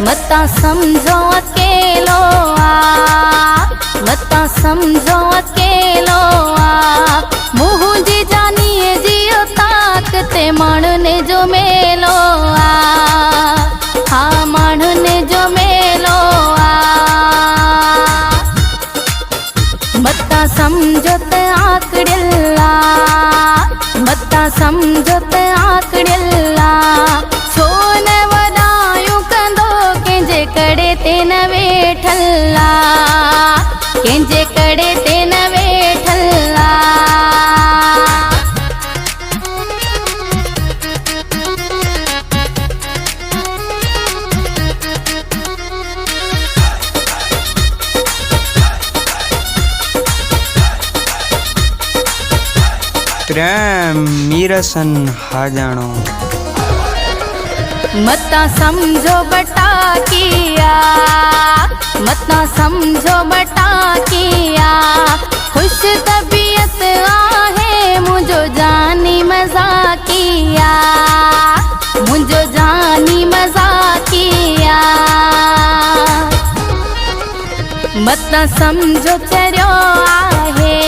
मता समझो अकेलो मता समझो अकेलो मुझी जानिए जियो ताकते मानने जो मेलो हाँ मानने जो मेलो मता समझो ते आकड़िल्ला मता समझो ते आकड़िल्ला छोने वदायूं कंदो केंजे कड़े ते न वेठल्ला केंजे कड़े ते न वेठल्ला प्रेम मीरसन हाजानो मता समझो बटा किया मता समझो बटा किया खुश तबीयत आहे मुझो जानी मजा किया मुझो जानी मजा किया मता समझो चरियो आहे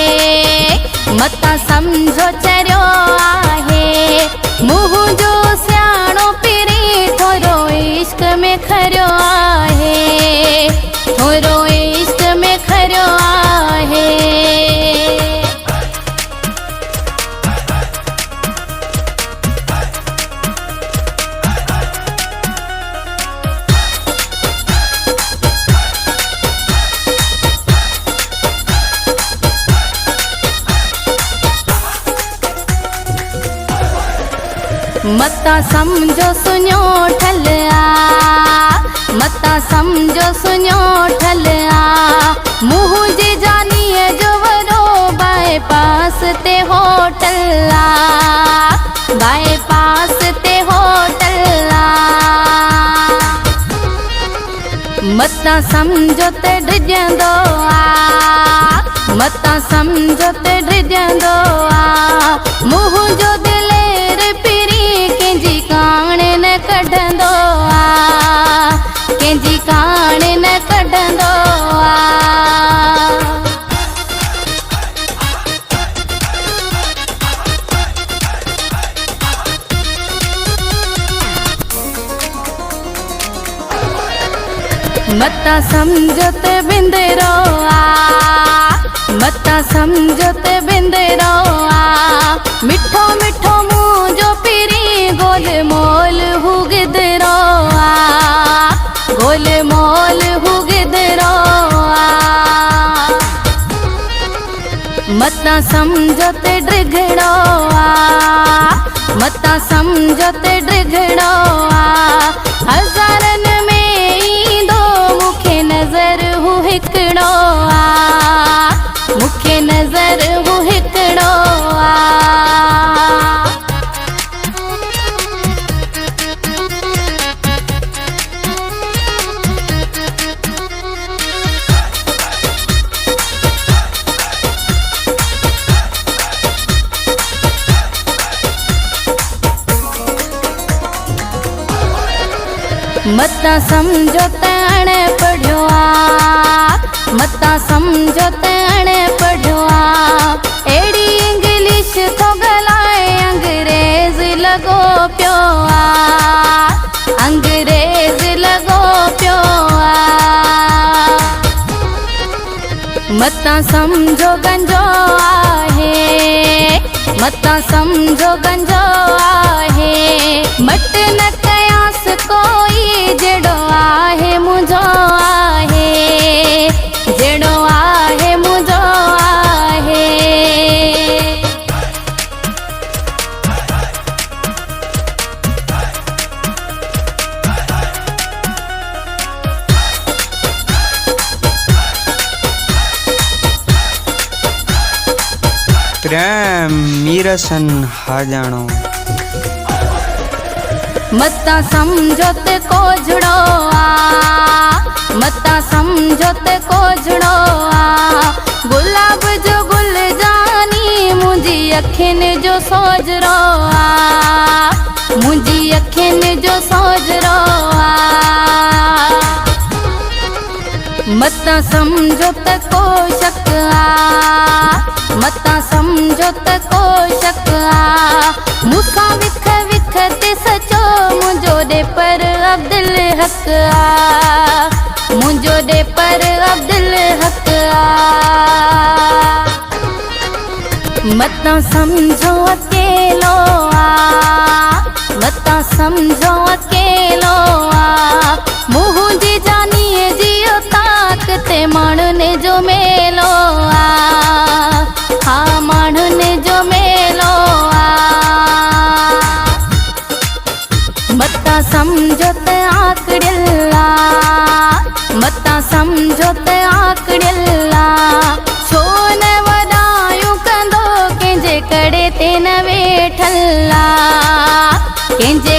मता समझो चरियो आहे मुझो सियाणो पिरी थोरो इश्क में खरियो आहे थोरो इश्क में खरियो आहे मता समझो सुनो ठलिया मता समझो सुनो ठलिया मुझे जानिए जो वरो बाईपास ते होटला बाईपास ते होटला मता समझो ते डिजंदो मता समझो ते डिजंदो मुझो दिलेर पिरी केंजी काने न कढंदो केंजी काने न कढंदो मता समझो ते बिंदरो मता समझो ते बिंदरो मिठो मिठो मुझो पिरी गोल मोल हुगदरो गोल मोल हुगदरो मता समझो ते ड्रिगड़ो मता समझो ते ड्रिगड़ो हजारन में ईंदो मुखे नजर हु हिकड़ो मुखे नजर हु हिकड़ो मता समझो तण पढ़ियो मता समझो तण पढ़ियो एड़ी इंग्लिश तो गलाए अंग्रेज लगो पियो अंग्रेज लगो पियो मता समझो गंजो आहे मता समझो गंजो आहे मट न कयास कोई जड़ो आहे मुझो आहे जड़ो आहे मुझो आहे प्रेम मीरसन हाजानो मता समझो ते कोजड़ो मता समझो ते कोजड़ो गुलाब जो गुल जानी मुझी अखिन जो सोजरो मुझी अखिन जो सोजरो मता समझो त को शक आ, मता समझो त को शक आ। मूंसां विख विख ते सचो मुंहिंजो ॾे पर अब्दुल हक आ, मुंहिंजो ॾे पर अब्दुल हक आ। मता समझो अकेलो आ, मता समझो अकेलो आ। मुंहुं जी जानीअ जियो ताकते माण्हुनि जो मेलो आ, हा माण्हुनि जो मेलो आ। मता समझो त आकड़ियल आ, मता समझो त आकड़ियल आ। छो न वॾायूं कंदो कंहिंजे करे ते न वेठल आ, कंहिंजे